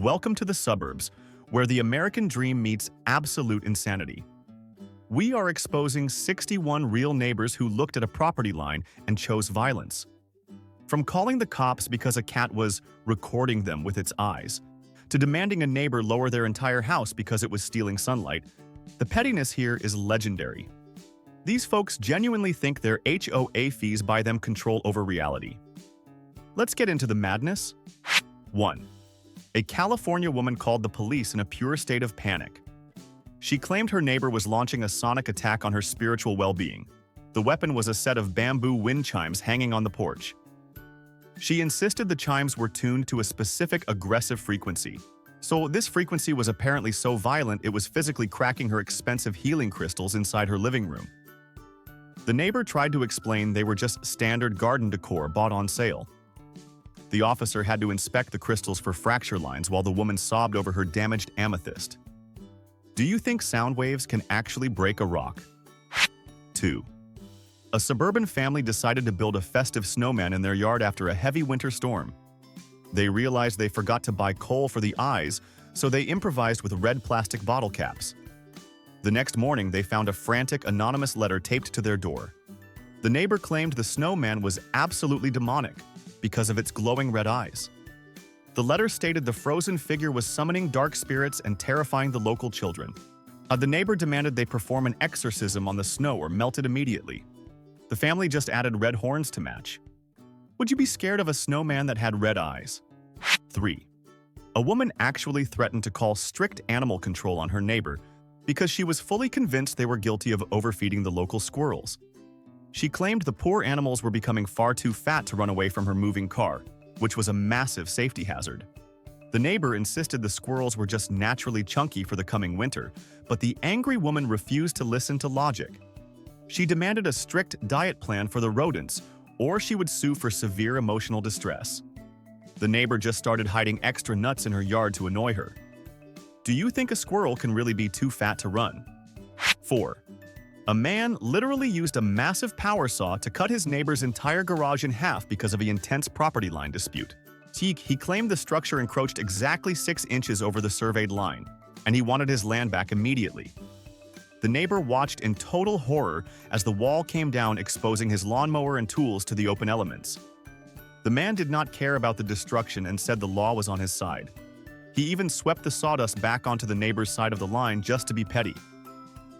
Welcome to the suburbs, where the American dream meets absolute insanity. We are exposing 61 real neighbors who looked at a property line and chose violence. From calling the cops because a cat was recording them with its eyes, to demanding a neighbor lower their entire house because it was stealing sunlight, the pettiness here is legendary. These folks genuinely think their HOA fees buy them control over reality. Let's get into the madness. 1. A California woman called the police in a pure state of panic. She claimed her neighbor was launching a sonic attack on her spiritual well-being. The weapon was a set of bamboo wind chimes hanging on the porch. She insisted the chimes were tuned to a specific aggressive frequency. So this frequency was apparently so violent it was physically cracking her expensive healing crystals inside her living room. The neighbor tried to explain they were just standard garden decor bought on sale. The officer had to inspect the crystals for fracture lines while the woman sobbed over her damaged amethyst. Do you think sound waves can actually break a rock? 2. A suburban family decided to build a festive snowman in their yard after a heavy winter storm. They realized they forgot to buy coal for the eyes, so they improvised with red plastic bottle caps. The next morning, they found a frantic, anonymous letter taped to their door. The neighbor claimed the snowman was absolutely demonic because of its glowing red eyes. The letter stated the frozen figure was summoning dark spirits and terrifying the local children. The neighbor demanded they perform an exorcism on the snow or melt it immediately. The family just added red horns to match. Would you be scared of a snowman that had red eyes? 3. A woman actually threatened to call strict animal control on her neighbor because she was fully convinced they were guilty of overfeeding the local squirrels. She claimed the poor animals were becoming far too fat to run away from her moving car, which was a massive safety hazard. The neighbor insisted the squirrels were just naturally chunky for the coming winter, but the angry woman refused to listen to logic. She demanded a strict diet plan for the rodents, or she would sue for severe emotional distress. The neighbor just started hiding extra nuts in her yard to annoy her. Do you think a squirrel can really be too fat to run? 4. A man literally used a massive power saw to cut his neighbor's entire garage in half because of an intense property line dispute. He claimed the structure encroached exactly 6 inches over the surveyed line, and he wanted his land back immediately. The neighbor watched in total horror as the wall came down, exposing his lawnmower and tools to the open elements. The man did not care about the destruction and said the law was on his side. He even swept the sawdust back onto the neighbor's side of the line just to be petty.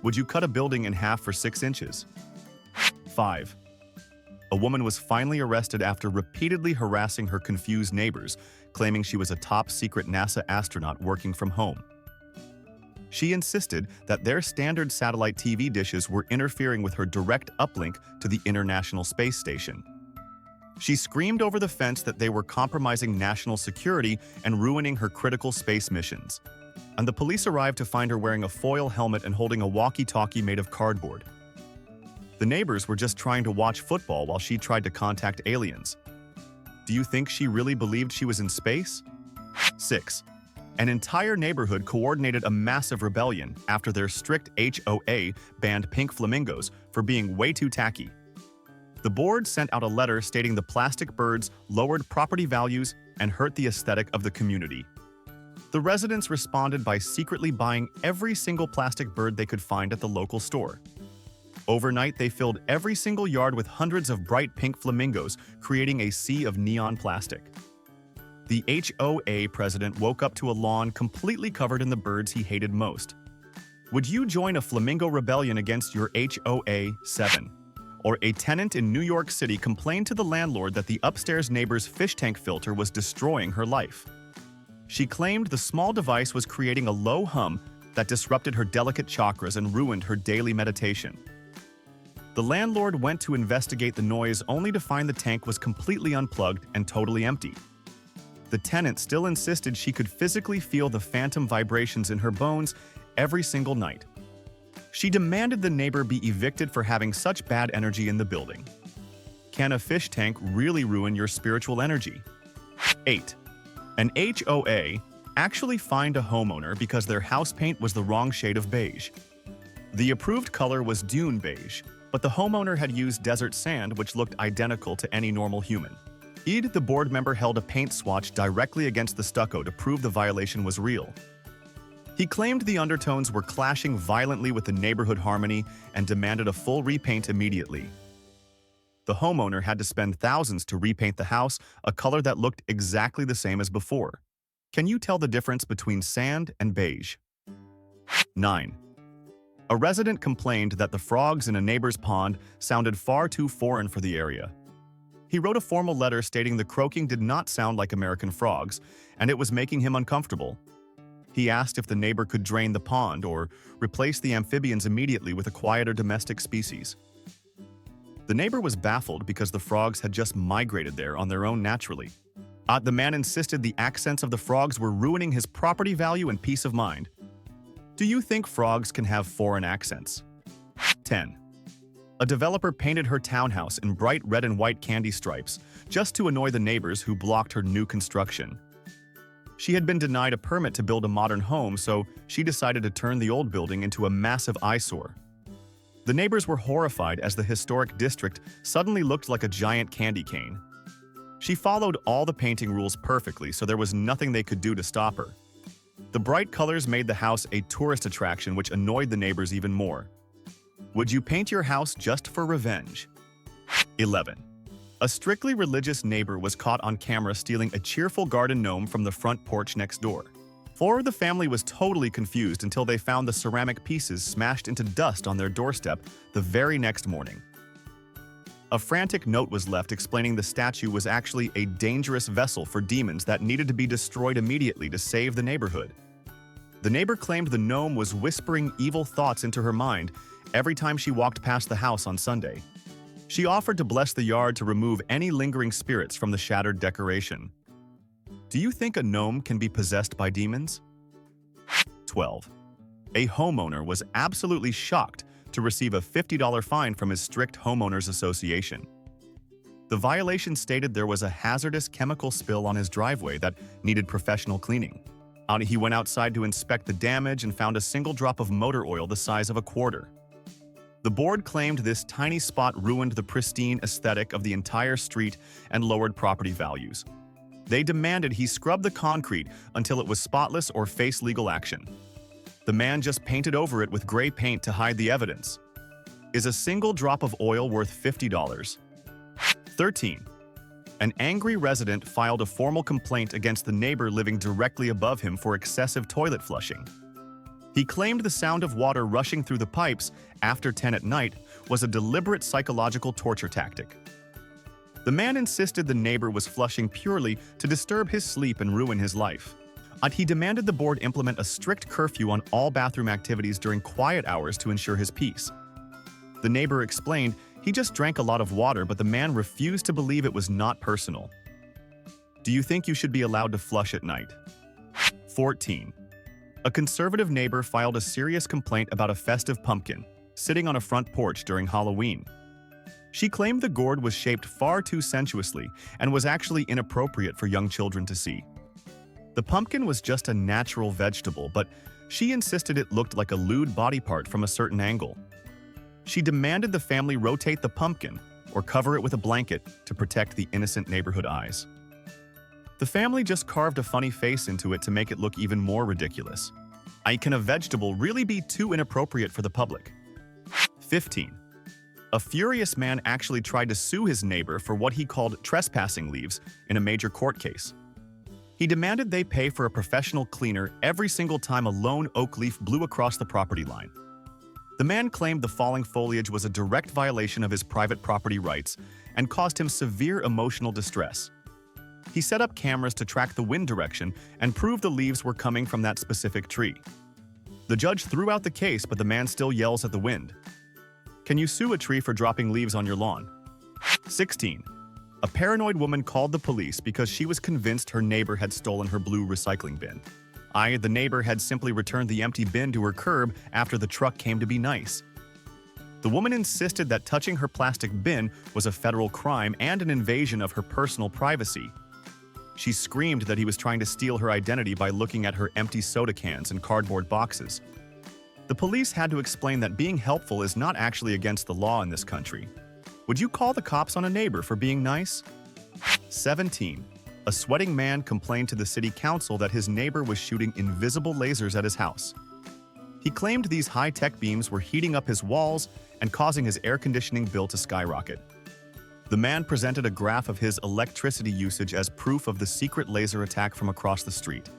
Would you cut a building in half for 6 inches? 5. A woman was finally arrested after repeatedly harassing her confused neighbors, claiming she was a top-secret NASA astronaut working from home. She insisted that their standard satellite TV dishes were interfering with her direct uplink to the International Space Station. She screamed over the fence that they were compromising national security and ruining her critical space missions. And the police arrived to find her wearing a foil helmet and holding a walkie-talkie made of cardboard. The neighbors were just trying to watch football while she tried to contact aliens. Do you think she really believed she was in space? 6. An entire neighborhood coordinated a massive rebellion after their strict HOA banned pink flamingos for being way too tacky. The board sent out a letter stating the plastic birds lowered property values and hurt the aesthetic of the community. The residents responded by secretly buying every single plastic bird they could find at the local store. Overnight, they filled every single yard with hundreds of bright pink flamingos, creating a sea of neon plastic. The HOA president woke up to a lawn completely covered in the birds he hated most. Would you join a flamingo rebellion against your HOA? 7. Or a tenant in New York City complained to the landlord that the upstairs neighbor's fish tank filter was destroying her life. She claimed the small device was creating a low hum that disrupted her delicate chakras and ruined her daily meditation. The landlord went to investigate the noise only to find the tank was completely unplugged and totally empty. The tenant still insisted she could physically feel the phantom vibrations in her bones every single night. She demanded the neighbor be evicted for having such bad energy in the building. Can a fish tank really ruin your spiritual energy? 8. An HOA actually fined a homeowner because their house paint was the wrong shade of beige. The approved color was dune beige, but the homeowner had used desert sand, which looked identical to any normal human. The board member held a paint swatch directly against the stucco to prove the violation was real. He claimed the undertones were clashing violently with the neighborhood harmony and demanded a full repaint immediately. The homeowner had to spend thousands to repaint the house a color that looked exactly the same as before. Can you tell the difference between sand and beige? 9. A resident complained that the frogs in a neighbor's pond sounded far too foreign for the area. He wrote a formal letter stating the croaking did not sound like American frogs, and it was making him uncomfortable. He asked if the neighbor could drain the pond or replace the amphibians immediately with a quieter domestic species. The neighbor was baffled because the frogs had just migrated there on their own naturally. The man insisted the accents of the frogs were ruining his property value and peace of mind. Do you think frogs can have foreign accents? 10. A developer painted her townhouse in bright red and white candy stripes just to annoy the neighbors who blocked her new construction. She had been denied a permit to build a modern home, so she decided to turn the old building into a massive eyesore. The neighbors were horrified as the historic district suddenly looked like a giant candy cane. She followed all the painting rules perfectly, so there was nothing they could do to stop her. The bright colors made the house a tourist attraction, which annoyed the neighbors even more. Would you paint your house just for revenge? 11. A strictly religious neighbor was caught on camera stealing a cheerful garden gnome from the front porch next door. The family was totally confused until they found the ceramic pieces smashed into dust on their doorstep the very next morning. A frantic note was left explaining the statue was actually a dangerous vessel for demons that needed to be destroyed immediately to save the neighborhood. The neighbor claimed the gnome was whispering evil thoughts into her mind every time she walked past the house on Sunday. She offered to bless the yard to remove any lingering spirits from the shattered decoration. Do you think a gnome can be possessed by demons? 12. A homeowner was absolutely shocked to receive a $50 fine from his strict homeowners association. The violation stated there was a hazardous chemical spill on his driveway that needed professional cleaning. He went outside to inspect the damage and found a single drop of motor oil the size of a quarter. The board claimed this tiny spot ruined the pristine aesthetic of the entire street and lowered property values. They demanded he scrub the concrete until it was spotless or face legal action. The man just painted over it with gray paint to hide the evidence. Is a single drop of oil worth $50? 13. An angry resident filed a formal complaint against the neighbor living directly above him for excessive toilet flushing. He claimed the sound of water rushing through the pipes after 10 at night was a deliberate psychological torture tactic. The man insisted the neighbor was flushing purely to disturb his sleep and ruin his life. He demanded the board implement a strict curfew on all bathroom activities during quiet hours to ensure his peace. The neighbor explained he just drank a lot of water, but the man refused to believe it was not personal. Do you think you should be allowed to flush at night? 14. A conservative neighbor filed a serious complaint about a festive pumpkin sitting on a front porch during Halloween. She claimed the gourd was shaped far too sensuously and was actually inappropriate for young children to see. The pumpkin was just a natural vegetable, but she insisted it looked like a lewd body part from a certain angle. She demanded the family rotate the pumpkin or cover it with a blanket to protect the innocent neighborhood eyes. The family just carved a funny face into it to make it look even more ridiculous. Can a vegetable really be too inappropriate for the public? 15. A furious man actually tried to sue his neighbor for what he called trespassing leaves in a major court case. He demanded they pay for a professional cleaner every single time a lone oak leaf blew across the property line. The man claimed the falling foliage was a direct violation of his private property rights and caused him severe emotional distress. He set up cameras to track the wind direction and prove the leaves were coming from that specific tree. The judge threw out the case, but the man still yells at the wind. Can you sue a tree for dropping leaves on your lawn? 16. A paranoid woman called the police because she was convinced her neighbor had stolen her blue recycling bin. The neighbor had simply returned the empty bin to her curb after the truck came to be nice. The woman insisted that touching her plastic bin was a federal crime and an invasion of her personal privacy. She screamed that he was trying to steal her identity by looking at her empty soda cans and cardboard boxes. The police had to explain that being helpful is not actually against the law in this country. Would you call the cops on a neighbor for being nice? 17. A sweating man complained to the city council that his neighbor was shooting invisible lasers at his house. He claimed these high-tech beams were heating up his walls and causing his air conditioning bill to skyrocket. The man presented a graph of his electricity usage as proof of the secret laser attack from across the street.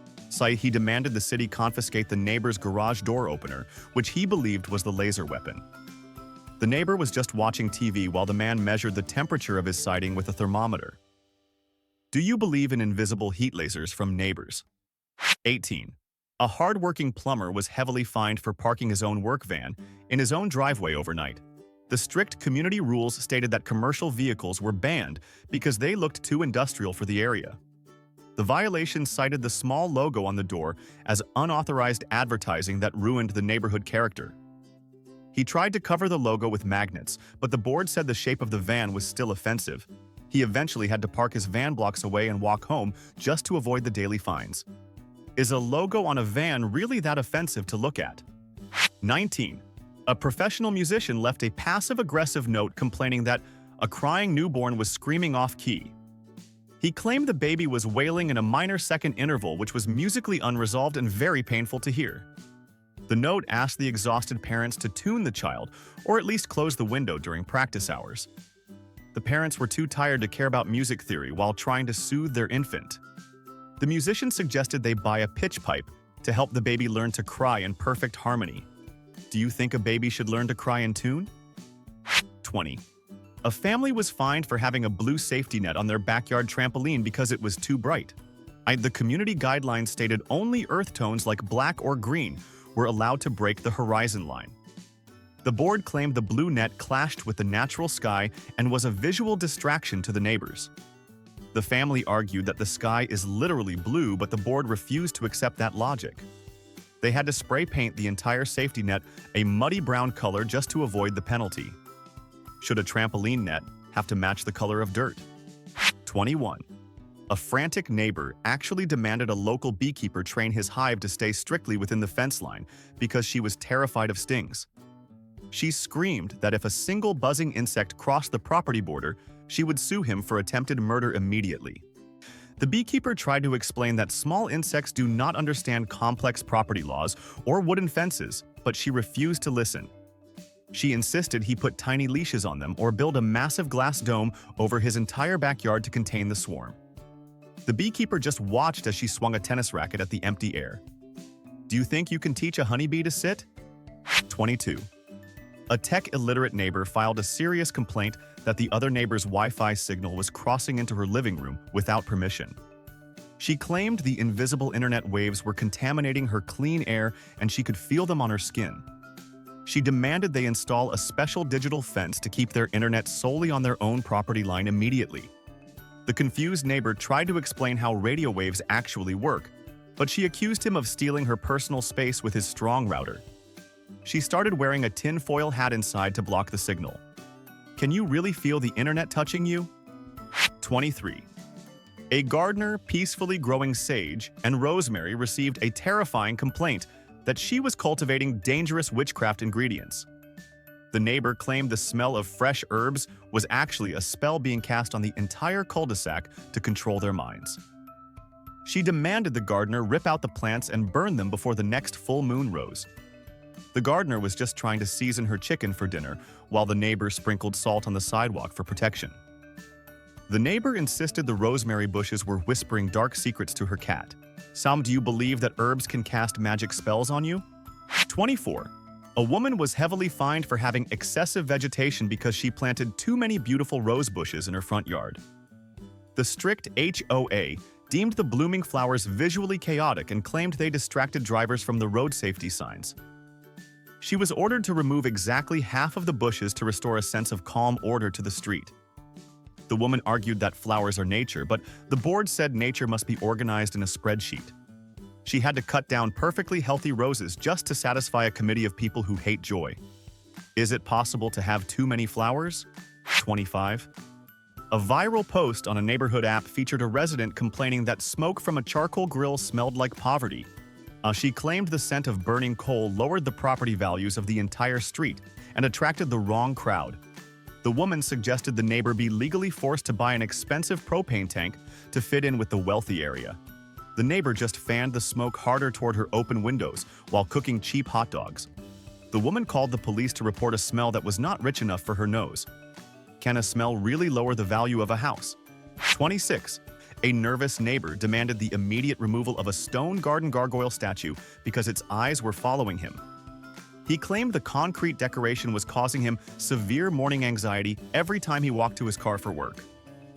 He demanded the city confiscate the neighbor's garage door opener, which he believed was the laser weapon. The neighbor was just watching TV while the man measured the temperature of his siding with a thermometer. Do you believe in invisible heat lasers from neighbors? 18. A hard-working plumber was heavily fined for parking his own work van in his own driveway overnight. The strict community rules stated that commercial vehicles were banned because they looked too industrial for the area. The violation cited the small logo on the door as unauthorized advertising that ruined the neighborhood character. He tried to cover the logo with magnets, but the board said the shape of the van was still offensive. He eventually had to park his van blocks away and walk home just to avoid the daily fines. Is a logo on a van really that offensive to look at? 19. A professional musician left a passive-aggressive note complaining that a crying newborn was screaming off-key. He claimed the baby was wailing in a minor second interval, which was musically unresolved and very painful to hear. The note asked the exhausted parents to tune the child, or at least close the window during practice hours. The parents were too tired to care about music theory while trying to soothe their infant. The musician suggested they buy a pitch pipe to help the baby learn to cry in perfect harmony. Do you think a baby should learn to cry in tune? 20. A family was fined for having a blue safety net on their backyard trampoline because it was too bright. The community guidelines stated only earth tones like black or green were allowed to break the horizon line. The board claimed the blue net clashed with the natural sky and was a visual distraction to the neighbors. The family argued that the sky is literally blue, but the board refused to accept that logic. They had to spray paint the entire safety net a muddy brown color just to avoid the penalty. Should a trampoline net have to match the color of dirt? 21. A frantic neighbor actually demanded a local beekeeper train his hive to stay strictly within the fence line because she was terrified of stings. She screamed that if a single buzzing insect crossed the property border, she would sue him for attempted murder immediately. The beekeeper tried to explain that small insects do not understand complex property laws or wooden fences, but she refused to listen. She insisted he put tiny leashes on them or build a massive glass dome over his entire backyard to contain the swarm. The beekeeper just watched as she swung a tennis racket at the empty air. Do you think you can teach a honeybee to sit? 22. A tech-illiterate neighbor filed a serious complaint that the other neighbor's Wi-Fi signal was crossing into her living room without permission. She claimed the invisible internet waves were contaminating her clean air and she could feel them on her skin. She demanded they install a special digital fence to keep their internet solely on their own property line immediately. The confused neighbor tried to explain how radio waves actually work, but she accused him of stealing her personal space with his strong router. She started wearing a tin-foil hat inside to block the signal. Can you really feel the internet touching you? 23. A gardener peacefully growing sage and rosemary received a terrifying complaint that she was cultivating dangerous witchcraft ingredients. The neighbor claimed the smell of fresh herbs was actually a spell being cast on the entire cul-de-sac to control their minds. She demanded the gardener rip out the plants and burn them before the next full moon rose. The gardener was just trying to season her chicken for dinner, while the neighbor sprinkled salt on the sidewalk for protection. The neighbor insisted the rosemary bushes were whispering dark secrets to her cat. Do you believe that herbs can cast magic spells on you? 24. A woman was heavily fined for having excessive vegetation because she planted too many beautiful rose bushes in her front yard. The strict HOA deemed the blooming flowers visually chaotic and claimed they distracted drivers from the road safety signs. She was ordered to remove exactly half of the bushes to restore a sense of calm order to the street. The woman argued that flowers are nature, but the board said nature must be organized in a spreadsheet. She had to cut down perfectly healthy roses just to satisfy a committee of people who hate joy. Is it possible to have too many flowers? 25. A viral post on a neighborhood app featured a resident complaining that smoke from a charcoal grill smelled like poverty. She claimed the scent of burning coal lowered the property values of the entire street and attracted the wrong crowd. The woman suggested the neighbor be legally forced to buy an expensive propane tank to fit in with the wealthy area. The neighbor just fanned the smoke harder toward her open windows while cooking cheap hot dogs. The woman called the police to report a smell that was not rich enough for her nose. Can a smell really lower the value of a house? 26. A nervous neighbor demanded the immediate removal of a stone garden gargoyle statue because its eyes were following him. He claimed the concrete decoration was causing him severe morning anxiety every time he walked to his car for work.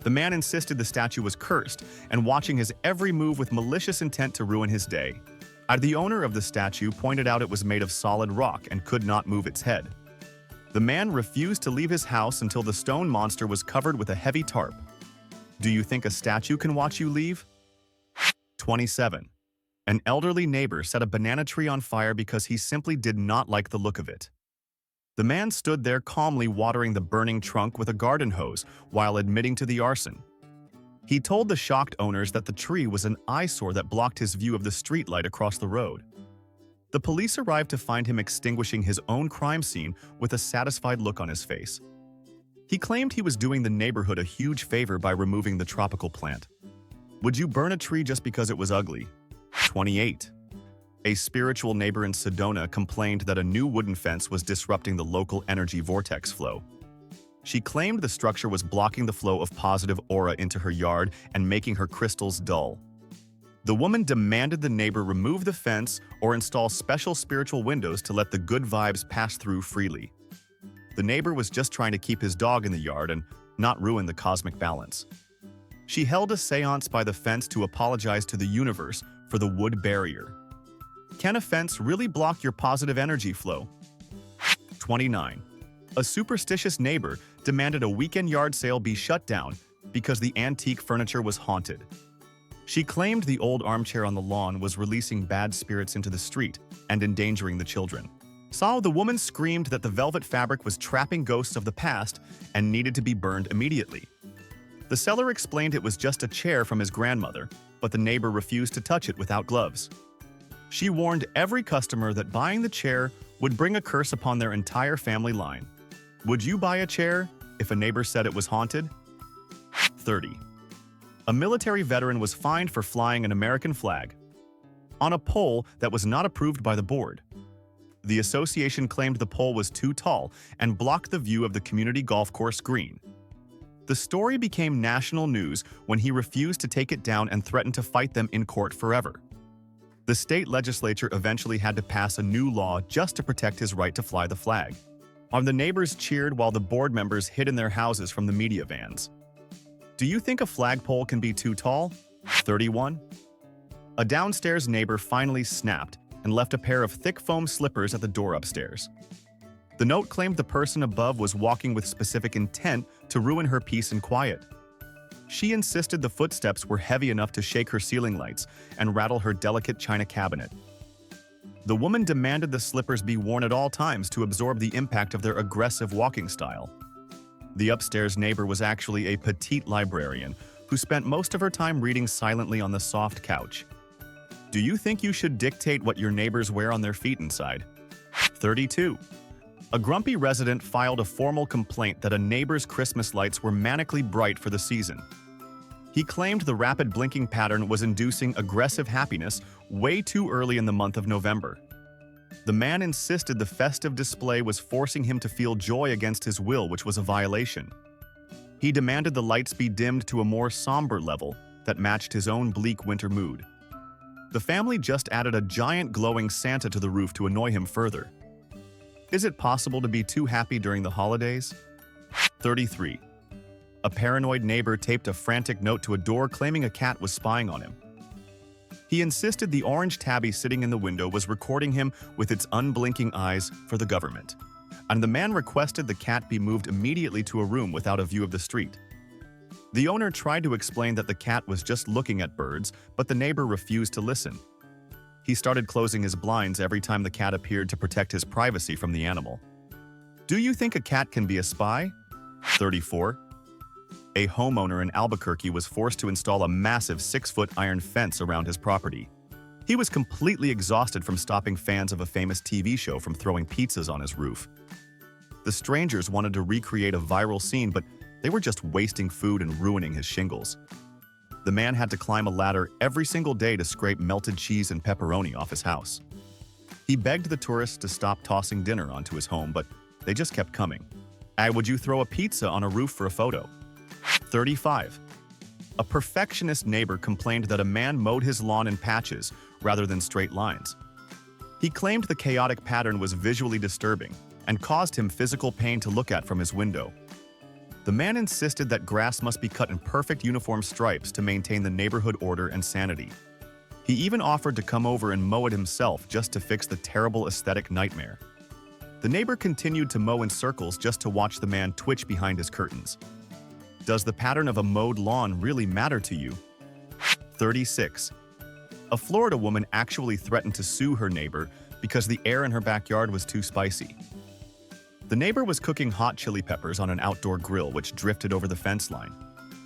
The man insisted the statue was cursed and watching his every move with malicious intent to ruin his day. The owner of the statue pointed out it was made of solid rock and could not move its head. The man refused to leave his house until the stone monster was covered with a heavy tarp. Do you think a statue can watch you leave? 27. An elderly neighbor set a banana tree on fire because he simply did not like the look of it. The man stood there calmly watering the burning trunk with a garden hose while admitting to the arson. He told the shocked owners that the tree was an eyesore that blocked his view of the streetlight across the road. The police arrived to find him extinguishing his own crime scene with a satisfied look on his face. He claimed he was doing the neighborhood a huge favor by removing the tropical plant. Would you burn a tree just because it was ugly? 28. A spiritual neighbor in Sedona complained that a new wooden fence was disrupting the local energy vortex flow. She claimed the structure was blocking the flow of positive aura into her yard and making her crystals dull. The woman demanded the neighbor remove the fence or install special spiritual windows to let the good vibes pass through freely. The neighbor was just trying to keep his dog in the yard and not ruin the cosmic balance. She held a seance by the fence to apologize to the universe for the wood barrier. Can a fence really block your positive energy flow? 29. A superstitious neighbor demanded a weekend yard sale be shut down because the antique furniture was haunted. She claimed the old armchair on the lawn was releasing bad spirits into the street and endangering the children. The woman screamed that the velvet fabric was trapping ghosts of the past and needed to be burned immediately. The seller explained it was just a chair from his grandmother, but the neighbor refused to touch it without gloves. She warned every customer that buying the chair would bring a curse upon their entire family line. Would you buy a chair if a neighbor said it was haunted? 30. A military veteran was fined for flying an American flag on a pole that was not approved by the board. The association claimed the pole was too tall and blocked the view of the community golf course green. The story became national news when he refused to take it down and threatened to fight them in court forever. The state legislature eventually had to pass a new law just to protect his right to fly the flag. The neighbors cheered while the board members hid in their houses from the media vans. Do you think a flagpole can be too tall? 31. A downstairs neighbor finally snapped and left a pair of thick foam slippers at the door upstairs. The note claimed the person above was walking with specific intent to ruin her peace and quiet. She insisted the footsteps were heavy enough to shake her ceiling lights and rattle her delicate china cabinet. The woman demanded the slippers be worn at all times to absorb the impact of their aggressive walking style. The upstairs neighbor was actually a petite librarian who spent most of her time reading silently on the soft couch. Do you think you should dictate what your neighbors wear on their feet inside? 32. A grumpy resident filed a formal complaint that a neighbor's Christmas lights were manically bright for the season. He claimed the rapid blinking pattern was inducing aggressive happiness way too early in the month of November. The man insisted the festive display was forcing him to feel joy against his will, which was a violation. He demanded the lights be dimmed to a more somber level that matched his own bleak winter mood. The family just added a giant glowing Santa to the roof to annoy him further. Is it possible to be too happy during the holidays? 33. A paranoid neighbor taped a frantic note to a door claiming a cat was spying on him. He insisted the orange tabby sitting in the window was recording him with its unblinking eyes for the government, and the man requested the cat be moved immediately to a room without a view of the street. The owner tried to explain that the cat was just looking at birds, but the neighbor refused to listen. He started closing his blinds every time the cat appeared to protect his privacy from the animal. Do you think a cat can be a spy? 34. A homeowner in Albuquerque was forced to install a massive 6-foot iron fence around his property. He was completely exhausted from stopping fans of a famous TV show from throwing pizzas on his roof. The strangers wanted to recreate a viral scene, but they were just wasting food and ruining his shingles. The man had to climb a ladder every single day to scrape melted cheese and pepperoni off his house. He begged the tourists to stop tossing dinner onto his home, but they just kept coming. Would you throw a pizza on a roof for a photo? 35. A perfectionist neighbor complained that a man mowed his lawn in patches rather than straight lines. He claimed the chaotic pattern was visually disturbing and caused him physical pain to look at from his window. The man insisted that grass must be cut in perfect uniform stripes to maintain the neighborhood order and sanity. He even offered to come over and mow it himself just to fix the terrible aesthetic nightmare. The neighbor continued to mow in circles just to watch the man twitch behind his curtains. Does the pattern of a mowed lawn really matter to you? 36. A Florida woman actually threatened to sue her neighbor because the air in her backyard was too spicy. The neighbor was cooking hot chili peppers on an outdoor grill which drifted over the fence line,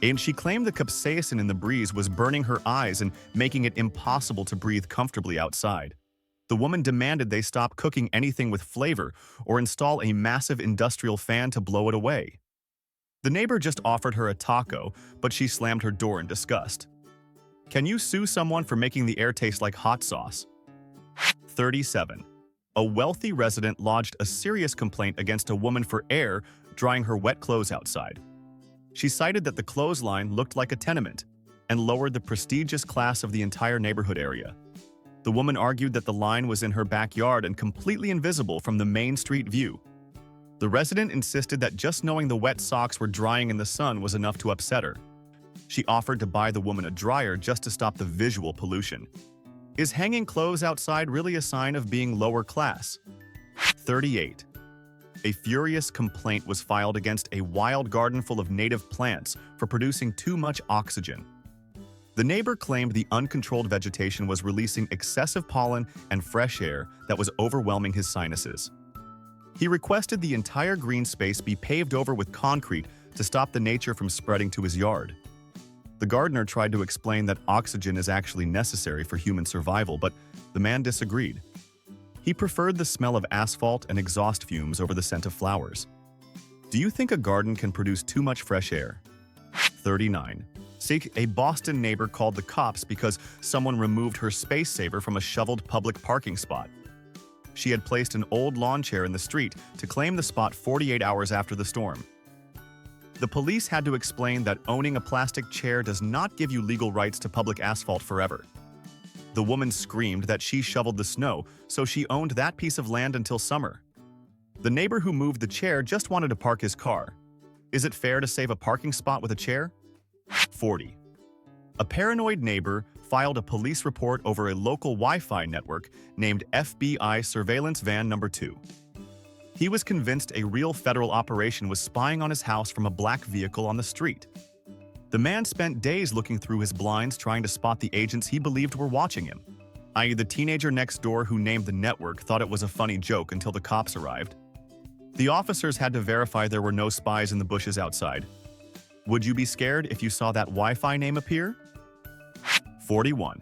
and she claimed the capsaicin in the breeze was burning her eyes and making it impossible to breathe comfortably outside. The woman demanded they stop cooking anything with flavor or install a massive industrial fan to blow it away. The neighbor just offered her a taco, but she slammed her door in disgust. Can you sue someone for making the air taste like hot sauce? 37. A wealthy resident lodged a serious complaint against a woman for air drying her wet clothes outside. She cited that the clothesline looked like a tenement and lowered the prestigious class of the entire neighborhood area. The woman argued that the line was in her backyard and completely invisible from the main street view. The resident insisted that just knowing the wet socks were drying in the sun was enough to upset her. She offered to buy the woman a dryer just to stop the visual pollution. Is hanging clothes outside really a sign of being lower class? 38. A furious complaint was filed against a wild garden full of native plants for producing too much oxygen. The neighbor claimed the uncontrolled vegetation was releasing excessive pollen and fresh air that was overwhelming his sinuses. He requested the entire green space be paved over with concrete to stop the nature from spreading to his yard. The gardener tried to explain that oxygen is actually necessary for human survival, but the man disagreed. He preferred the smell of asphalt and exhaust fumes over the scent of flowers. Do you think a garden can produce too much fresh air? 39. A Boston neighbor called the cops because someone removed her space saver from a shoveled public parking spot. She had placed an old lawn chair in the street to claim the spot 48 hours after the storm. The police had to explain that owning a plastic chair does not give you legal rights to public asphalt forever. The woman screamed that she shoveled the snow, so she owned that piece of land until summer. The neighbor who moved the chair just wanted to park his car. Is it fair to save a parking spot with a chair? 40. A paranoid neighbor filed a police report over a local Wi-Fi network named FBI Surveillance Van Number 2. He was convinced a real federal operation was spying on his house from a black vehicle on the street. The man spent days looking through his blinds trying to spot the agents he believed were watching him, i.e. the teenager next door who named the network thought it was a funny joke until the cops arrived. The officers had to verify there were no spies in the bushes outside. Would you be scared if you saw that Wi-Fi name appear? 41.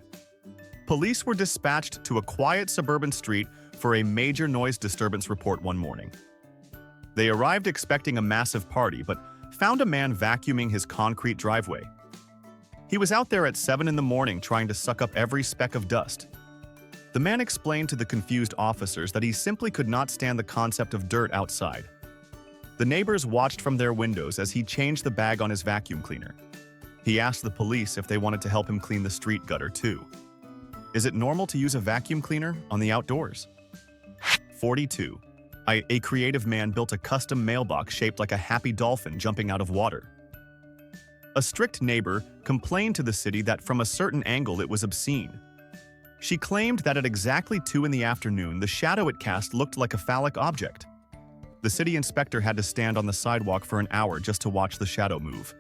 Police were dispatched to a quiet suburban street for a major noise disturbance report one morning. They arrived expecting a massive party, but found a man vacuuming his concrete driveway. He was out there at 7 in the morning trying to suck up every speck of dust. The man explained to the confused officers that he simply could not stand the concept of dirt outside. The neighbors watched from their windows as he changed the bag on his vacuum cleaner. He asked the police if they wanted to help him clean the street gutter too. Is it normal to use a vacuum cleaner on the outdoors? 42. A creative man built a custom mailbox shaped like a happy dolphin jumping out of water. A strict neighbor complained to the city that from a certain angle it was obscene. She claimed that at exactly 2 in the afternoon, the shadow it cast looked like a phallic object. The city inspector had to stand on the sidewalk for an hour just to watch the shadow move.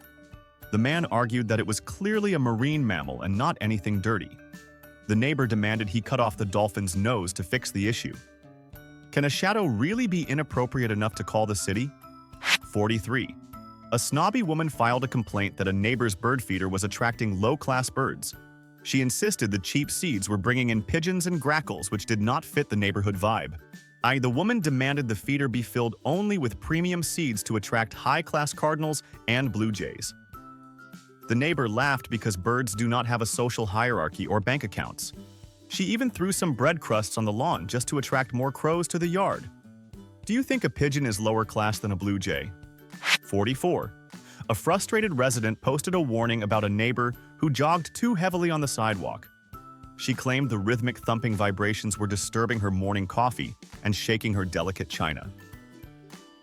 The man argued that it was clearly a marine mammal and not anything dirty. The neighbor demanded he cut off the dolphin's nose to fix the issue. Can a shadow really be inappropriate enough to call the city? 43. A snobby woman filed a complaint that a neighbor's bird feeder was attracting low-class birds. She insisted the cheap seeds were bringing in pigeons and grackles which did not fit the neighborhood vibe. The woman demanded the feeder be filled only with premium seeds to attract high-class cardinals and blue jays. The neighbor laughed because birds do not have a social hierarchy or bank accounts. She even threw some bread crusts on the lawn just to attract more crows to the yard. Do you think a pigeon is lower class than a blue jay? 44. A frustrated resident posted a warning about a neighbor who jogged too heavily on the sidewalk. She claimed the rhythmic thumping vibrations were disturbing her morning coffee and shaking her delicate china.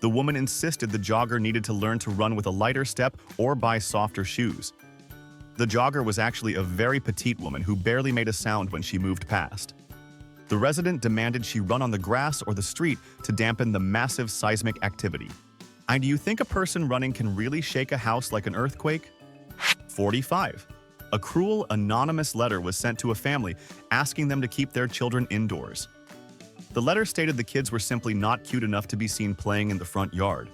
The woman insisted the jogger needed to learn to run with a lighter step or buy softer shoes. The jogger was actually a very petite woman who barely made a sound when she moved past. The resident demanded she run on the grass or the street to dampen the massive seismic activity. And do you think a person running can really shake a house like an earthquake? 45. A cruel, anonymous letter was sent to a family asking them to keep their children indoors. The letter stated the kids were simply not cute enough to be seen playing in the front yard.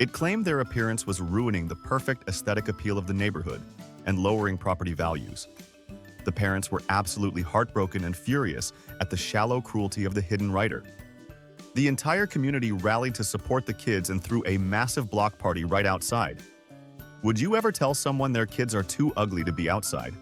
It claimed their appearance was ruining the perfect aesthetic appeal of the neighborhood and lowering property values. The parents were absolutely heartbroken and furious at the shallow cruelty of the hidden writer. The entire community rallied to support the kids and threw a massive block party right outside. Would you ever tell someone their kids are too ugly to be outside?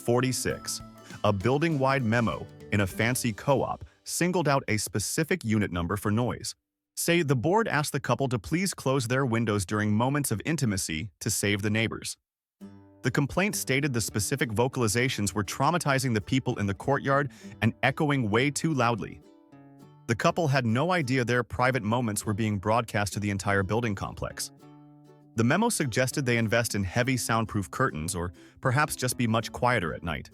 46. A building-wide memo in a fancy co-op singled out a specific unit number for noise. Say the board asked the couple to please close their windows during moments of intimacy to save the neighbors. The complaint stated the specific vocalizations were traumatizing the people in the courtyard and echoing way too loudly. The couple had no idea their private moments were being broadcast to the entire building complex. The memo suggested they invest in heavy soundproof curtains or perhaps just be much quieter at night.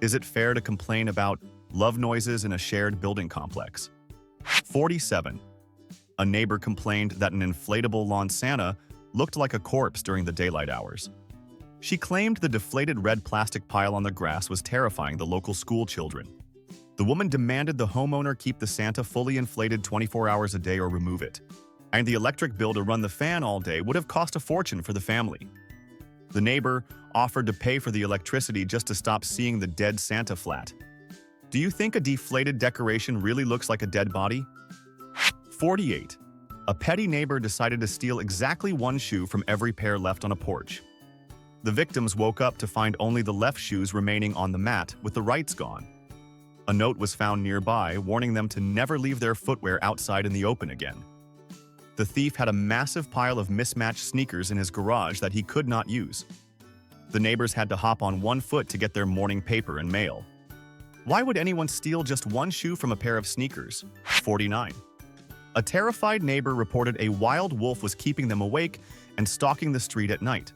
Is it fair to complain about love noises in a shared building complex? 47. A neighbor complained that an inflatable lawn Santa looked like a corpse during the daylight hours. She claimed the deflated red plastic pile on the grass was terrifying the local school children. The woman demanded the homeowner keep the Santa fully inflated 24 hours a day or remove it. And the electric bill to run the fan all day would have cost a fortune for the family. The neighbor offered to pay for the electricity just to stop seeing the dead Santa flat. Do you think a deflated decoration really looks like a dead body? 48. A petty neighbor decided to steal exactly one shoe from every pair left on a porch. The victims woke up to find only the left shoes remaining on the mat with the rights gone. A note was found nearby warning them to never leave their footwear outside in the open again. The thief had a massive pile of mismatched sneakers in his garage that he could not use. The neighbors had to hop on one foot to get their morning paper and mail. Why would anyone steal just one shoe from a pair of sneakers? 49. A terrified neighbor reported a wild wolf was keeping them awake and stalking the street at night.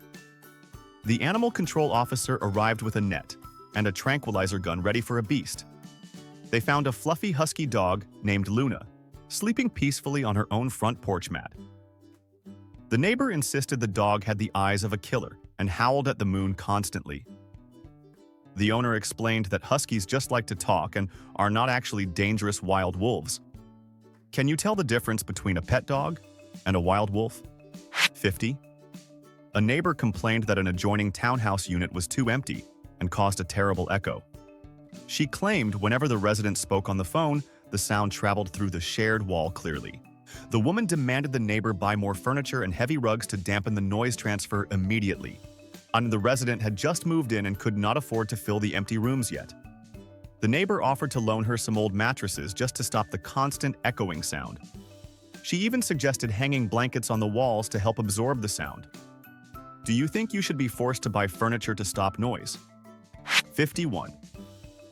The animal control officer arrived with a net and a tranquilizer gun ready for a beast. They found a fluffy husky dog named Luna, sleeping peacefully on her own front porch mat. The neighbor insisted the dog had the eyes of a killer and howled at the moon constantly. The owner explained that huskies just like to talk and are not actually dangerous wild wolves. Can you tell the difference between a pet dog and a wild wolf? 50. A neighbor complained that an adjoining townhouse unit was too empty and caused a terrible echo. She claimed whenever the resident spoke on the phone, the sound traveled through the shared wall clearly. The woman demanded the neighbor buy more furniture and heavy rugs to dampen the noise transfer immediately. And the resident had just moved in and could not afford to fill the empty rooms yet. The neighbor offered to loan her some old mattresses just to stop the constant echoing sound. She even suggested hanging blankets on the walls to help absorb the sound. Do you think you should be forced to buy furniture to stop noise? 51.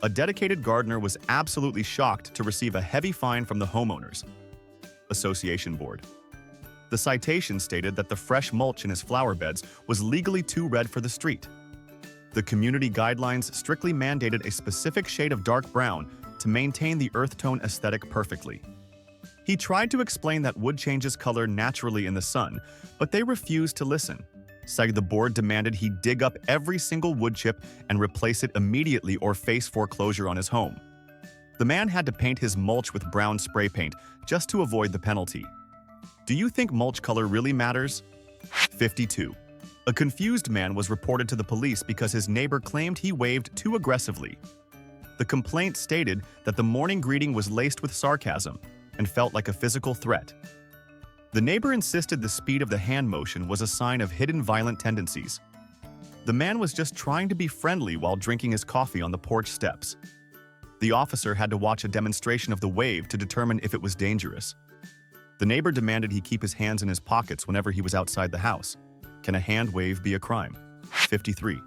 A dedicated gardener was absolutely shocked to receive a heavy fine from the Homeowners Association Board. The citation stated that the fresh mulch in his flower beds was legally too red for the street. The community guidelines strictly mandated a specific shade of dark brown to maintain the earth tone aesthetic perfectly. He tried to explain that wood changes color naturally in the sun, but they refused to listen. The board demanded he dig up every single wood chip and replace it immediately or face foreclosure on his home. The man had to paint his mulch with brown spray paint just to avoid the penalty. Do you think mulch color really matters? 52. A confused man was reported to the police because his neighbor claimed he waved too aggressively. The complaint stated that the morning greeting was laced with sarcasm and felt like a physical threat. The neighbor insisted the speed of the hand motion was a sign of hidden violent tendencies. The man was just trying to be friendly while drinking his coffee on the porch steps. The officer had to watch a demonstration of the wave to determine if it was dangerous. The neighbor demanded he keep his hands in his pockets whenever he was outside the house. Can a hand wave be a crime? 53.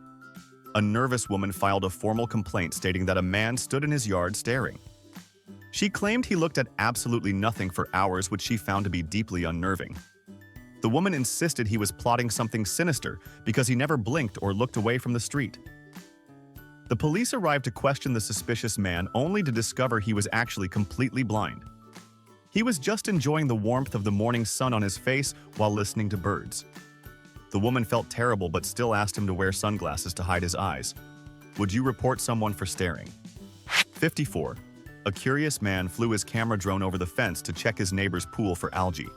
A nervous woman filed a formal complaint stating that a man stood in his yard staring. She claimed he looked at absolutely nothing for hours, which she found to be deeply unnerving. The woman insisted he was plotting something sinister because he never blinked or looked away from the street. The police arrived to question the suspicious man only to discover he was actually completely blind. He was just enjoying the warmth of the morning sun on his face while listening to birds. The woman felt terrible but still asked him to wear sunglasses to hide his eyes. Would you report someone for staring? 54. A curious man flew his camera drone over the fence to check his neighbor's pool for algae.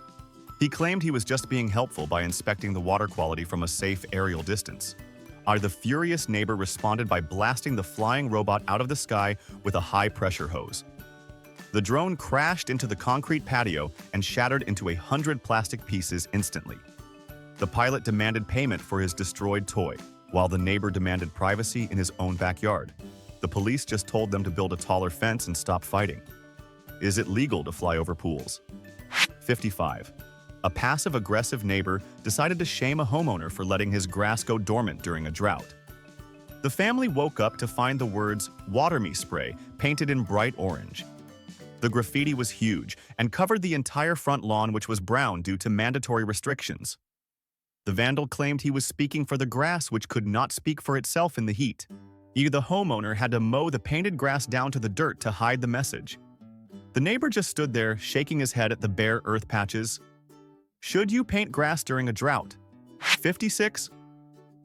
He claimed he was just being helpful by inspecting the water quality from a safe aerial distance. The furious neighbor responded by blasting the flying robot out of the sky with a high-pressure hose. The drone crashed into the concrete patio and shattered into 100 plastic pieces instantly. The pilot demanded payment for his destroyed toy, while the neighbor demanded privacy in his own backyard. The police just told them to build a taller fence and stop fighting. Is it legal to fly over pools? 55. A passive-aggressive neighbor decided to shame a homeowner for letting his grass go dormant during a drought. The family woke up to find the words "Water Me" spray painted in bright orange. The graffiti was huge and covered the entire front lawn, which was brown due to mandatory restrictions. The vandal claimed he was speaking for the grass, which could not speak for itself in the heat. The homeowner had to mow the painted grass down to the dirt to hide the message. The neighbor just stood there, shaking his head at the bare earth patches. Should you paint grass during a drought? 56.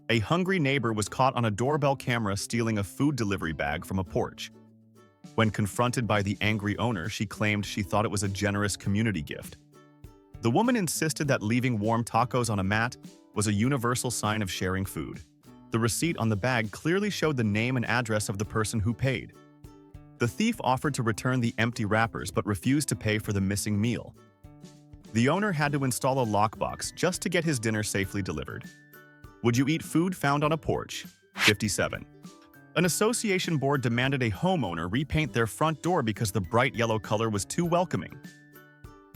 A hungry neighbor was caught on a doorbell camera stealing a food delivery bag from a porch. When confronted by the angry owner, she claimed she thought it was a generous community gift. The woman insisted that leaving warm tacos on a mat was a universal sign of sharing food. The receipt on the bag clearly showed the name and address of the person who paid. The thief offered to return the empty wrappers but refused to pay for the missing meal. The owner had to install a lockbox just to get his dinner safely delivered. Would you eat food found on a porch? 57. An association board demanded a homeowner repaint their front door because the bright yellow color was too welcoming.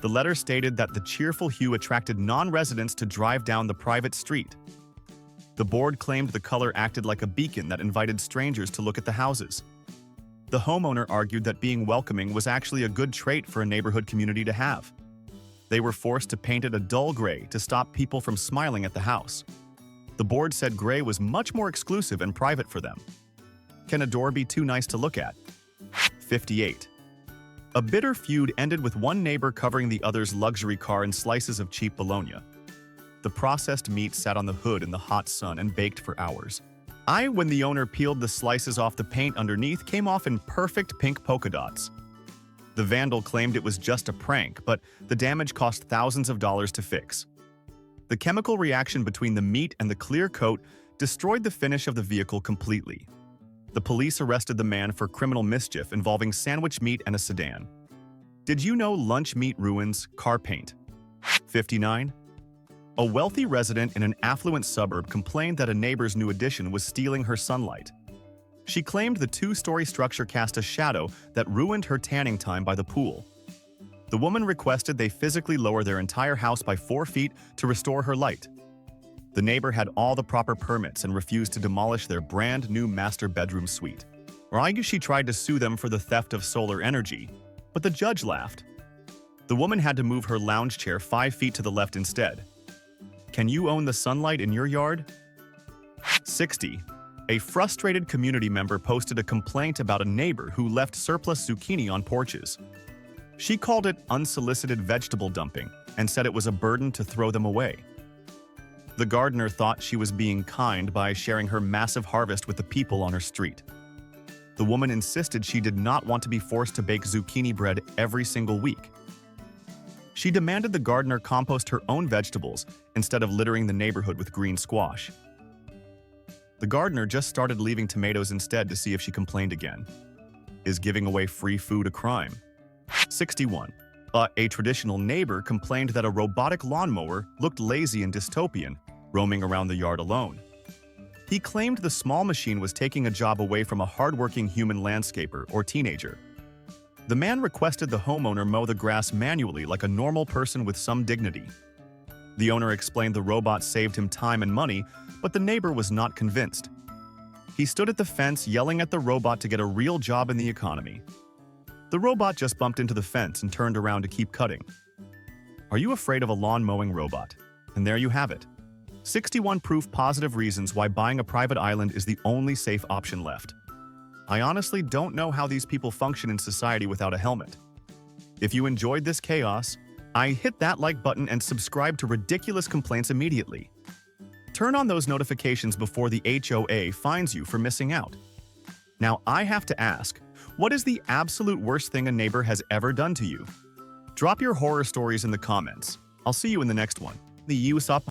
The letter stated that the cheerful hue attracted non-residents to drive down the private street. The board claimed the color acted like a beacon that invited strangers to look at the houses. The homeowner argued that being welcoming was actually a good trait for a neighborhood community to have. They were forced to paint it a dull gray to stop people from smiling at the house. The board said gray was much more exclusive and private for them. Can a door be too nice to look at? 58. A bitter feud ended with one neighbor covering the other's luxury car in slices of cheap bologna. The processed meat sat on the hood in the hot sun and baked for hours. When the owner peeled the slices off, the paint underneath came off in perfect pink polka dots. The vandal claimed it was just a prank, but the damage cost thousands of dollars to fix. The chemical reaction between the meat and the clear coat destroyed the finish of the vehicle completely. The police arrested the man for criminal mischief involving sandwich meat and a sedan. Did you know lunch meat ruins car paint? 59. A wealthy resident in an affluent suburb complained that a neighbor's new addition was stealing her sunlight. She claimed the two-story structure cast a shadow that ruined her tanning time by the pool. The woman requested they physically lower their entire house by 4 feet to restore her light. The neighbor had all the proper permits and refused to demolish their brand new master bedroom suite. She tried to sue them for the theft of solar energy, but the judge laughed. The woman had to move her lounge chair 5 feet to the left instead. Can you own the sunlight in your yard? 60. A frustrated community member posted a complaint about a neighbor who left surplus zucchini on porches. She called it unsolicited vegetable dumping and said it was a burden to throw them away. The gardener thought she was being kind by sharing her massive harvest with the people on her street. The woman insisted she did not want to be forced to bake zucchini bread every single week. She demanded the gardener compost her own vegetables instead of littering the neighborhood with green squash. The gardener just started leaving tomatoes instead to see if she complained again. Is giving away free food a crime? 61. A traditional neighbor complained that a robotic lawnmower looked lazy and dystopian, roaming around the yard alone. He claimed the small machine was taking a job away from a hardworking human landscaper or teenager. The man requested the homeowner mow the grass manually like a normal person with some dignity. The owner explained the robot saved him time and money, but the neighbor was not convinced. He stood at the fence yelling at the robot to get a real job in the economy. The robot just bumped into the fence and turned around to keep cutting. Are you afraid of a lawn mowing robot? And there you have it. 61 proof positive reasons why buying a private island is the only safe option left. I honestly don't know how these people function in society without a helmet. If you enjoyed this chaos, hit that like button and subscribe to Ridiculous Complaints immediately. Turn on those notifications before the HOA fines you for missing out. Now I have to ask, what is the absolute worst thing a neighbor has ever done to you? Drop your horror stories in the comments. I'll see you in the next one. The use up